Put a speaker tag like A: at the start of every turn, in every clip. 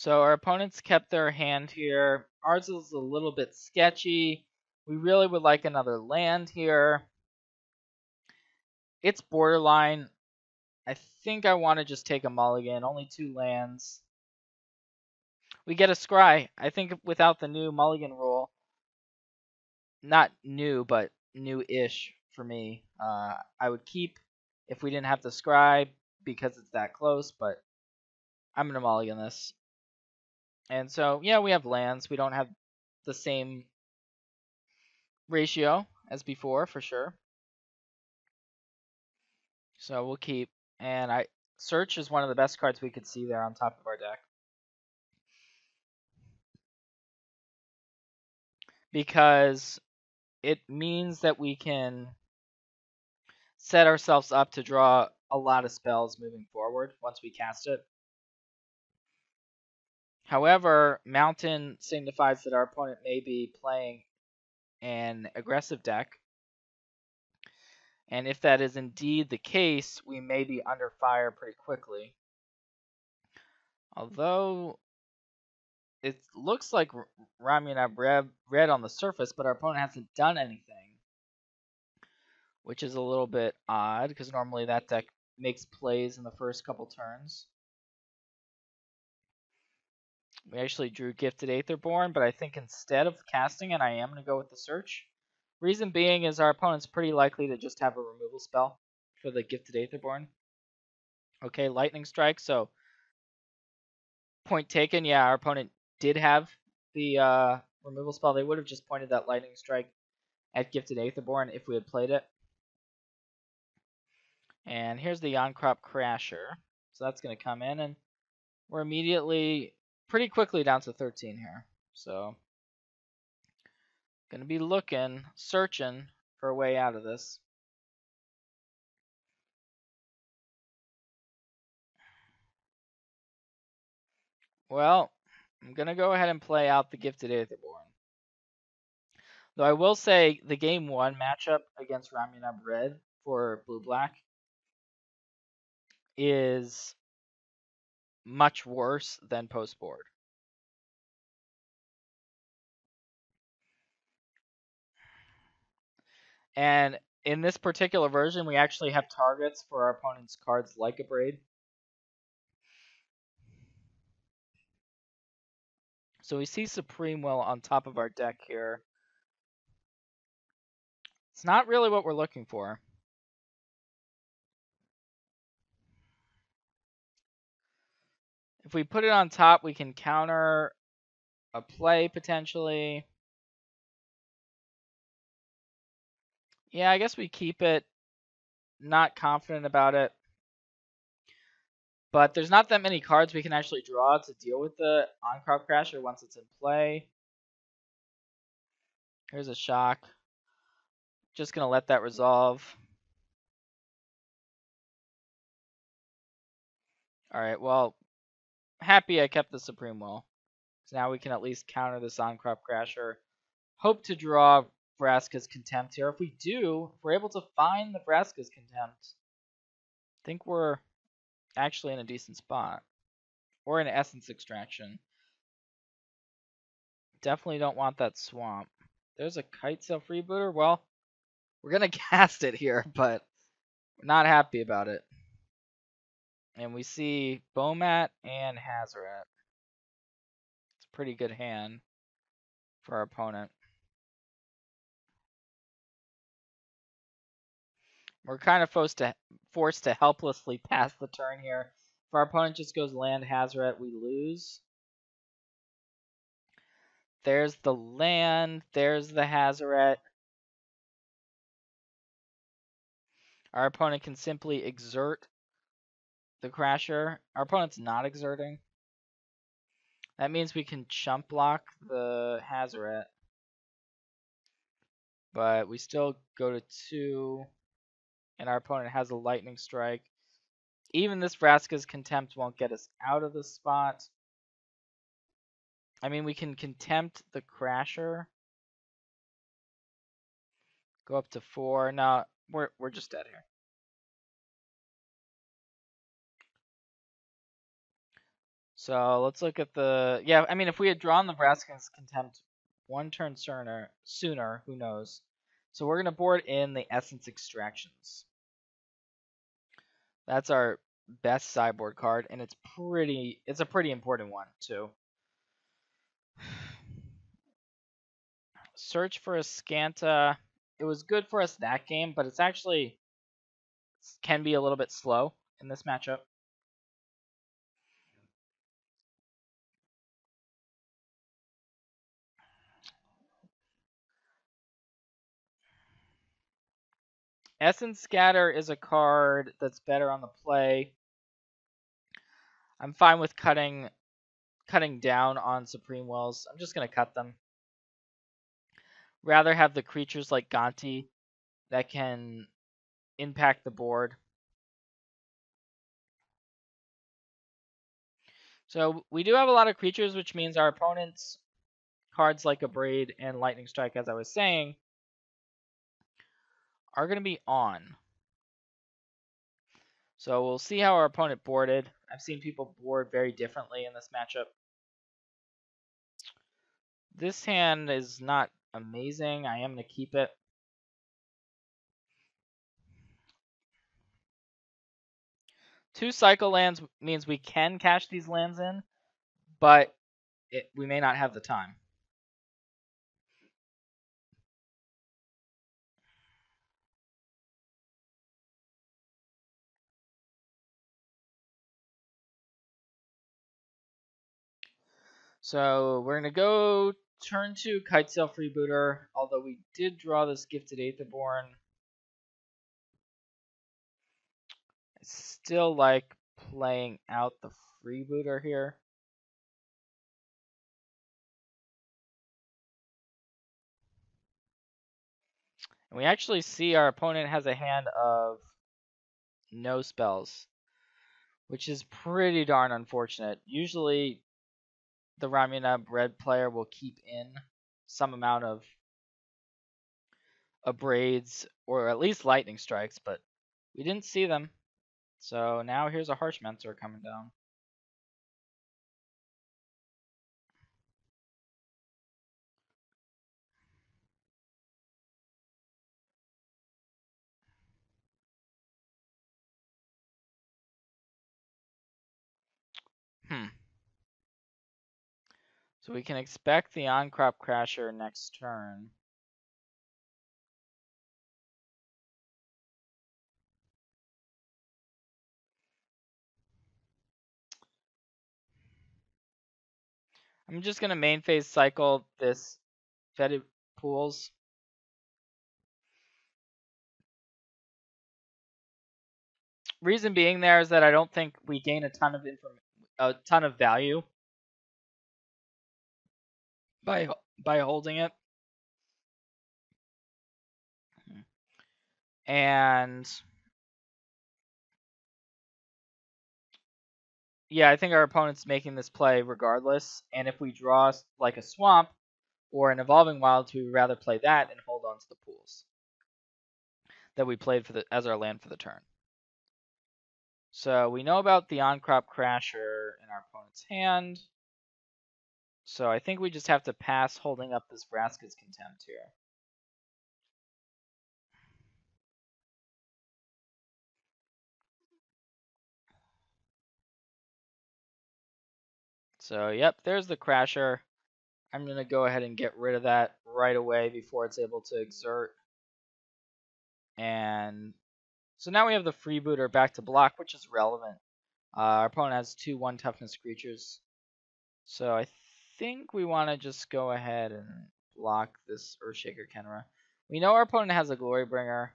A: So our opponents kept their hand here. Ours is a little bit sketchy. We really would like another land here. It's borderline. I think I want to just take a mulligan. Only 2 lands. We get a scry. I think without the new mulligan rule, not new, but new-ish for me, I would keep if we didn't have the scry because it's that close, but I'm going to mulligan this. And so, yeah, we have lands. We don't have the same ratio as before, for sure. So we'll keep. And Search is one of the best cards we could see there on top of our deck. Because it means that we can set ourselves up to draw a lot of spells moving forward once we cast it. However, Mountain signifies that our opponent may be playing an aggressive deck. And if that is indeed the case, we may be under fire pretty quickly. Although it looks like Ramunap red on the surface, but our opponent hasn't done anything, which is a little bit odd because normally that deck makes plays in the first couple turns. We actually drew Gifted Aetherborn, but I think instead of casting it, I am going to go with the Search. Reason being is our opponent's pretty likely to just have a removal spell for the Gifted Aetherborn. Okay, Lightning Strike, so point taken. Yeah, our opponent did have the removal spell. They would have just pointed that Lightning Strike at Gifted Aetherborn if we had played it. And here's the Yoncrop Crasher. So that's going to come in, and we're immediately, pretty quickly down to 13 here. So, going to be searching for a way out of this. Well, I'm going to go ahead and play out the Gifted Aetherborn. Though I will say the Game 1 matchup against Ramunap Red for Blue-Black is much worse than post-board. And in this particular version, we actually have targets for our opponent's cards like a Braid. So we see Supreme Will on top of our deck here. It's not really what we're looking for. If we put it on top, we can counter a play potentially. Yeah, I guess we keep it. Not confident about it. But there's not that many cards we can actually draw to deal with the on-crop crasher once it's in play. Here's a shock. Just going to let that resolve. Alright, well, happy I kept the Supreme Will. So now we can at least counter this on-crop crasher. Hope to draw Vraska's Contempt here. If we do, if we're able to find the Vraska's Contempt, I think we're actually in a decent spot. Or an Essence Extraction. Definitely don't want that Swamp. There's a Kite Sail Freebooter. Well, we're going to cast it here, but we're not happy about it. And we see Bomat and Hazoret. It's a pretty good hand for our opponent. We're kind of forced to helplessly pass the turn here. If our opponent just goes land Hazoret, we lose. There's the land. There's the Hazoret. Our opponent can simply exert the Crasher. Our opponent's not exerting. That means we can chump block the Hazoret. But we still go to 2. And our opponent has a Lightning Strike. Even this Vraska's Contempt won't get us out of this spot. I mean, we can Contempt the Crasher. Go up to 4. No, we're just dead here. So let's look at the... Yeah, I mean, if we had drawn the Vraska's Contempt one turn sooner, who knows? So we're going to board in the Essence Extractions. That's our best sideboard card, and it's a pretty important one, too. Search for a Scanta. It was good for us that game, but it's actually can be a little bit slow in this matchup. Essence Scatter is a card that's better on the play. I'm fine with cutting down on Supreme Wills. I'm just going to cut them. Rather have the creatures like Gonti that can impact the board. So we do have a lot of creatures, which means our opponent's cards like Abrade and Lightning Strike, as I was saying, are going to be on. So we'll see how our opponent boarded. I've seen people board very differently in this matchup. This hand is not amazing. I am going to keep it. Two cycle lands means we can cash these lands in, but we may not have the time. So we're going to go turn 2 Kitesail Freebooter, although we did draw this Gifted Aetherborn. I still like playing out the Freebooter here. And we actually see our opponent has a hand of no spells, which is pretty darn unfortunate. Usually the Ramunap red player will keep in some amount of Abrades or at least Lightning Strikes, but we didn't see them. So now here's a Harsh Mentor coming down. So we can expect the on-crop Crasher next turn. I'm just going to main phase cycle this Fetid Pools. Reason being there is that I don't think we gain a ton of value by holding it. And yeah, I think our opponent's making this play regardless. And if we draw like a Swamp or an Evolving Wilds, we would rather play that and hold on to the pools that we played as our land for the turn. So we know about the on-crop Crasher in our opponent's hand. So I think we just have to pass holding up this Vraska's Contempt here. So yep, there's the Crasher. I'm going to go ahead and get rid of that right away before it's able to exert. And so now we have the Freebooter back to block, which is relevant. Our opponent has 2/1 toughness creatures. So I think we want to just go ahead and block this Earthshaker Kenra. We know our opponent has a Glorybringer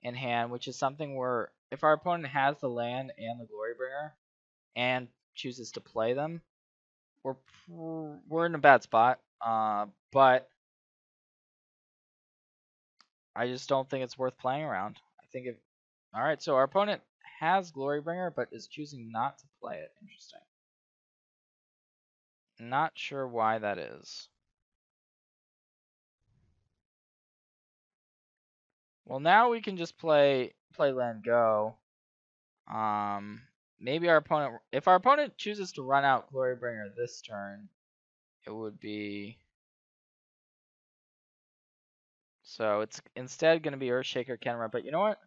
A: in hand, which is something where if our opponent has the land and the Glorybringer and chooses to play them, we're in a bad spot. But I just don't think it's worth playing around. I think if all right, so our opponent has Glorybringer, but is choosing not to play it. Interesting. Not sure why that is. Well, now we can just play land go. maybe our opponent, if our opponent chooses to run out Glorybringer this turn, it would be, so it's instead going to be Earthshaker Kenra, but you know what?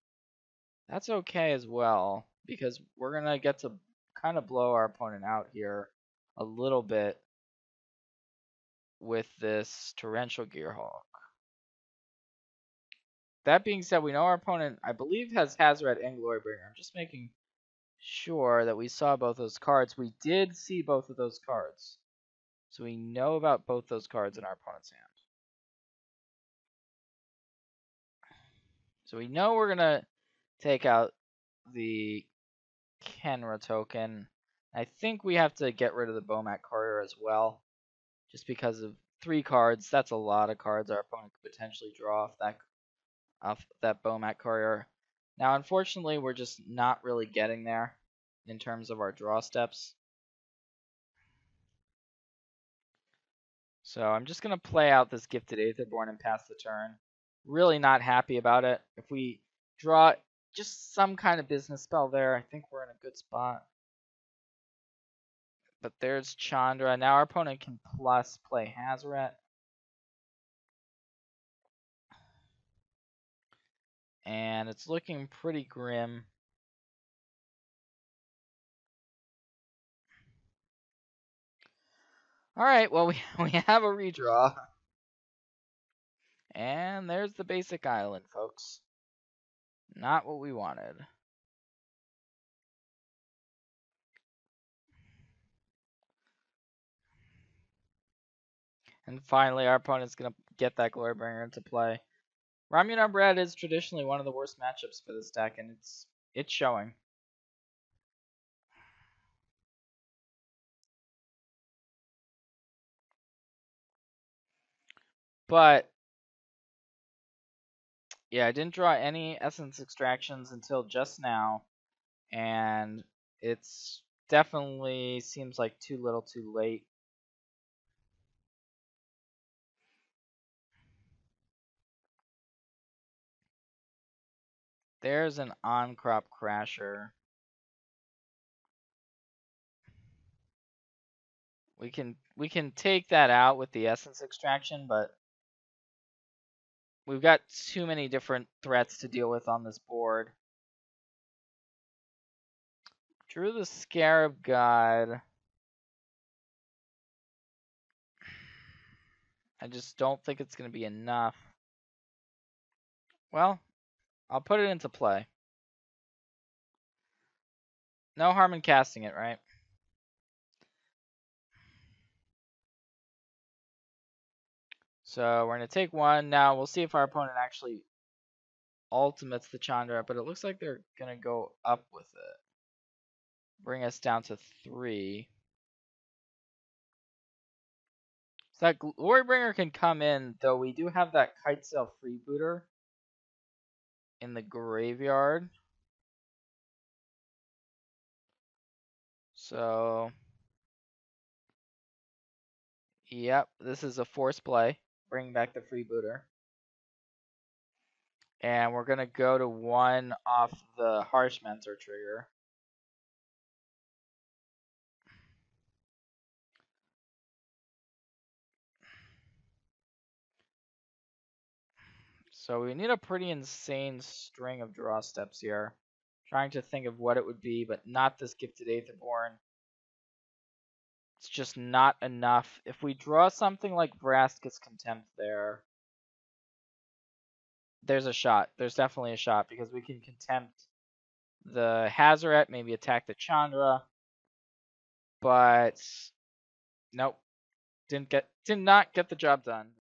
A: That's okay as well, because we're going to get to kind of blow our opponent out here a little bit with this Torrential Gearhulk. That being said, we know our opponent, I believe, has Hazoret and Glorybringer. I'm just making sure that we saw both those cards. We did see both of those cards. So we know about both those cards in our opponent's hand. So we know we're going to take out the Kenra token. I think we have to get rid of the Bomat Courier as well. Just because of 3 cards. That's a lot of cards our opponent could potentially draw off that Bomat Courier. Now, unfortunately, we're just not really getting there in terms of our draw steps. So I'm just going to play out this Gifted Aetherborn and pass the turn. Really not happy about it. If we draw just some kind of business spell there, I think we're in a good spot. But there's Chandra. Now our opponent can plus play Hazoret. And it's looking pretty grim. Alright, well, we have a redraw. And there's the basic island, folks. Not what we wanted. And finally, our opponent's going to get that Glorybringer into play. Ramunap Red is traditionally one of the worst matchups for this deck, and it's showing. But yeah, I didn't draw any Essence Extractions until just now, and it's definitely seems like too little too late. There's an on-crop Crasher. We can take that out with the Essence Extraction, but we've got too many different threats to deal with on this board. Drew the Scarab God. I just don't think it's going to be enough. Well, I'll put it into play. No harm in casting it, right? So we're going to take 1. Now we'll see if our opponent actually ultimates the Chandra, but it looks like they're going to go up with it. Bring us down to 3. So that Glorybringer can come in, though we do have that Kitesail Freebooter in the graveyard. So, yep, this is a force play. Bring back the Freebooter. And we're going to go to 1 off the Harsh Mentor trigger. So we need a pretty insane string of draw steps here. Trying to think of what it would be, but not this Gifted Aetherborn. It's just not enough. If we draw something like Vraska's Contempt there, there's a shot. There's definitely a shot, because we can Contempt the Hazoret, maybe attack the Chandra. But nope. Did not get the job done.